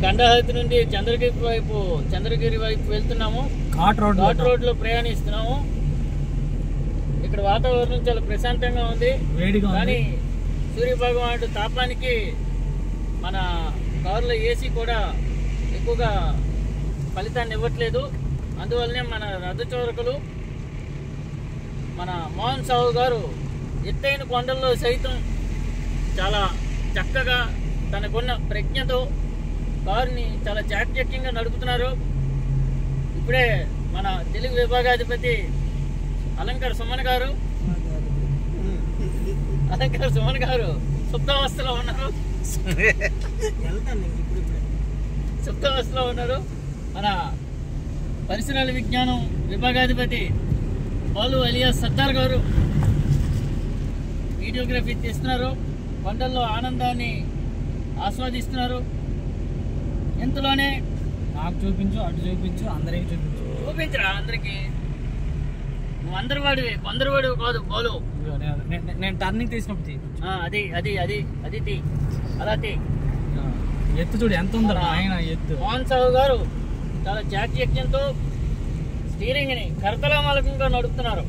గండాహతి నుండి చంద్రగిరి వైపు వెళ్తున్నాము. ఘాట్ రోడ్లో ప్రయాణిస్తున్నాము. ఇక్కడ వాతావరణం చాలా ప్రశాంతంగా ఉంది, కానీ సూర్యభగవానుడు తాపానికి మన కారులో ఏసీ కూడా ఎక్కువగా ఫలితాన్ని ఇవ్వట్లేదు. అందువల్లనే మన రథచోరకులు మన మోహన్ సాహు గారు ఎత్తైన కొండల్లో సైతం చాలా చక్కగా తనకున్న ప్రజ్ఞతో కారుని చాలా చాకచక్యంగా నడుపుతున్నారు. ఇప్పుడే మన తెలుగు విభాగాధిపతి అలంకార సుమన్ గారు సుప్తావస్థలో ఉన్నారు. మన పరిసరాల విజ్ఞానం విభాగాధిపతి బాలు అలియాస్ సత్తార్ గారు వీడియోగ్రఫీ తీస్తున్నారు. కొండల్లో ఆనందాన్ని ఆస్వాదిస్తున్నారు. ఇంతలోనే నాకు చూపించు, అటు చూపించు, అందరికి చూపించరా అందరికి. నువ్వు అందరి వాడివి కాదు బాలు. నేను టర్నింగ్ తీసినప్పుడు అది అలా ఎత్తు చూడు ఎంత ఉందో ఆయన ఎత్తు. మోహన్ సాహు గారు చాలా చాకచక్యంతో స్టీరింగ్ ని కరతలామలకంగా నడుపుతున్నారు.